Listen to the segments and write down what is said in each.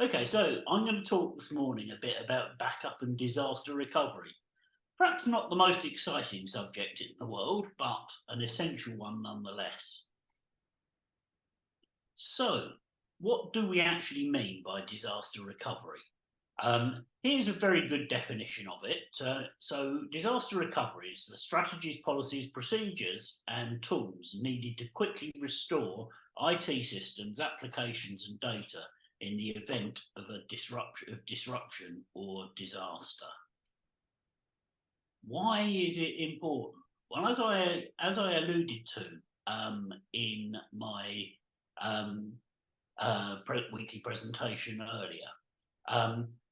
Okay, so I'm going to talk this morning a bit about backup and disaster recovery. Perhaps not the most exciting subject in the world, but an essential one nonetheless. So, what do we actually mean by disaster recovery? Here's a very good definition of it. So, disaster recovery is the strategies, policies, procedures, and tools needed to quickly restore IT systems, applications, and data in the event of a disruption or disaster. Why is it important? Well, as I alluded to in my weekly presentation earlier,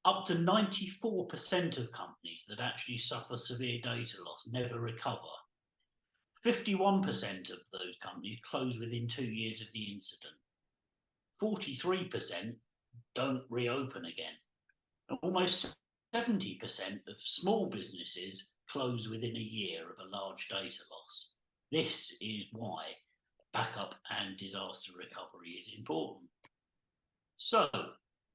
up to 94% of companies that actually suffer severe data loss never recover. 51% of those companies close within 2 years of the incident. 43% don't reopen again. Almost 70% of small businesses close within a year of a large data loss. This is why backup and disaster recovery is important. So,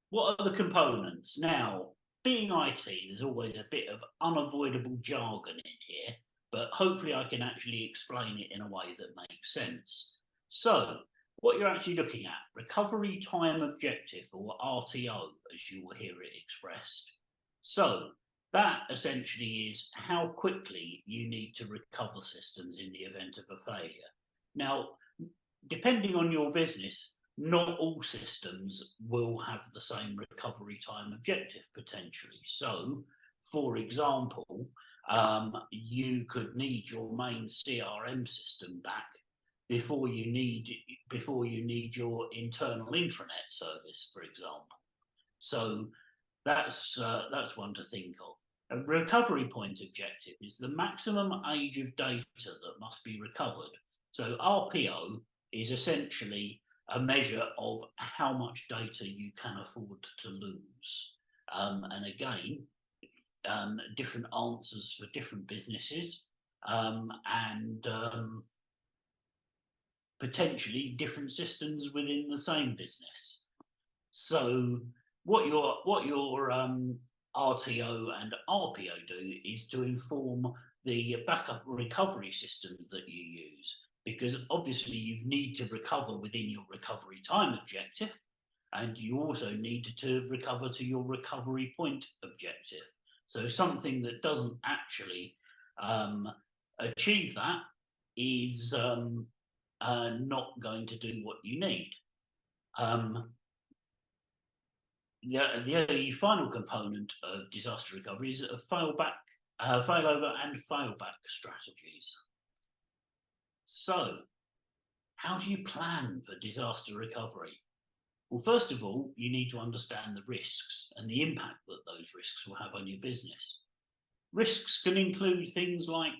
what are the components? Now, being IT, there's always a bit of unavoidable jargon in here, but hopefully I can actually explain it in a way that makes sense. So, what you're actually looking at, recovery time objective, or RTO, as you will hear it expressed. So, that essentially is how quickly you need to recover systems in the event of a failure. Now, depending on your business, not all systems will have the same recovery time objective potentially. So, for example, you could need your main CRM system back before you need your internal intranet service, for example. So that's one to think of. A recovery point objective is the maximum age of data that must be recovered. So RPO is essentially a measure of how much data you can afford to lose. And again, different answers for different businesses and potentially different systems within the same business. So what your RTO and RPO do is to inform the backup recovery systems that you use, because obviously you need to recover within your recovery time objective, and you also need to recover to your recovery point objective. So something that doesn't actually achieve that is not going to do what you need. The final component of disaster recovery is a failover and failback strategies. So, how do you plan for disaster recovery? Well, first of all, you need to understand the risks and the impact that those risks will have on your business. Risks can include things like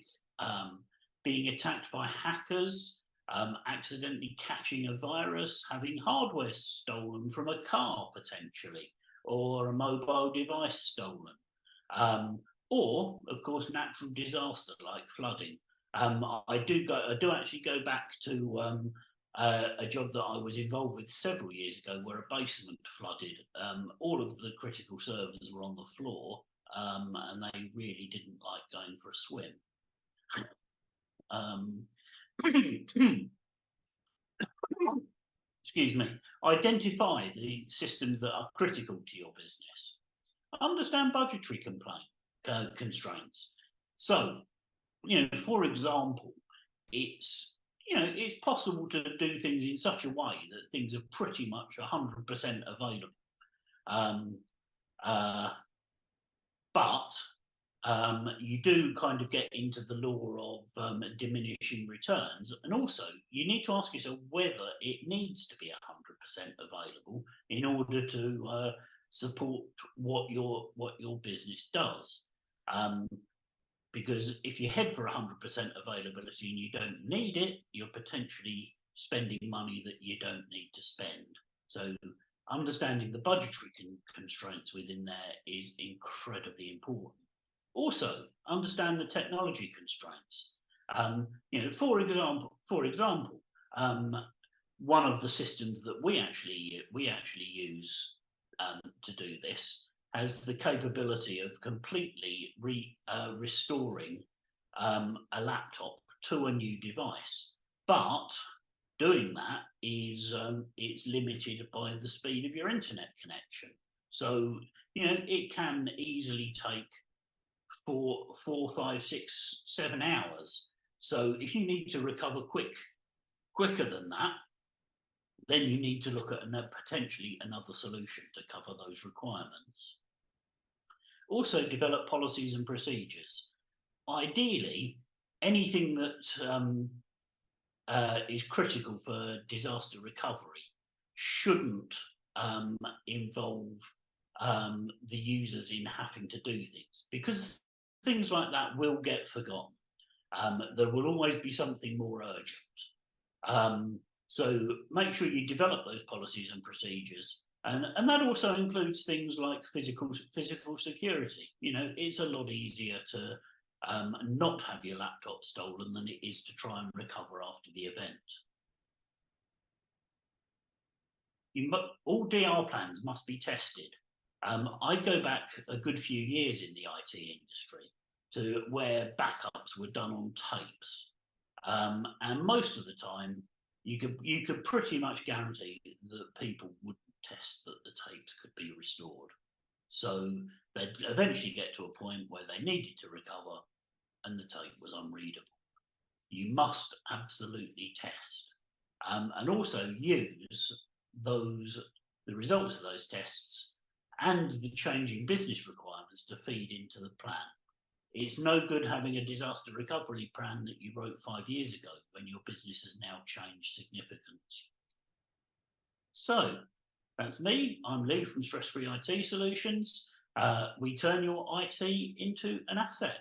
being attacked by hackers, accidentally catching a virus, having hardware stolen from a car potentially, or a mobile device stolen, or of course natural disaster like flooding. I do actually go back to a job that I was involved with several years ago, where a basement flooded. All of the critical servers were on the floor, and they really didn't like going for a swim. Excuse me. Identify the systems that are critical to your business. Understand budgetary constraints. So, for example, it's possible to do things in such a way that things are pretty much 100% available. But you do kind of get into the law of diminishing returns, and also you need to ask yourself whether it needs to be 100% available in order to support what your business does. Because if you head for 100% availability and you don't need it, you're potentially spending money that you don't need to spend. So understanding the budgetary constraints within there is incredibly important. Also, understand the technology constraints. For example, one of the systems that we actually use to do this has the capability of completely restoring a laptop to a new device. But doing that is it's limited by the speed of your internet connection. So, it can easily take 4, 5, 6, 7 hours. So if you need to recover quicker than that, then you need to look at potentially another solution to cover those requirements. Also, develop policies and procedures. Ideally, anything that is critical for disaster recovery shouldn't involve the users in having to do things, because things like that will get forgotten. There will always be something more urgent. So make sure you develop those policies and procedures. And that also includes things like physical security. It's a lot easier to not have your laptop stolen than it is to try and recover after the event. All DR plans must be tested. I go back a good few years in the IT industry to where backups were done on tapes. And most of the time, you could pretty much guarantee that people wouldn't test that the tapes could be restored. So they'd eventually get to a point where they needed to recover and the tape was unreadable. You must absolutely test, and also use the results of those tests and the changing business requirements to feed into the plan. It's no good having a disaster recovery plan that you wrote 5 years ago when your business has now changed significantly. So that's me. I'm Lee from Stress Free IT Solutions. We turn your IT into an asset.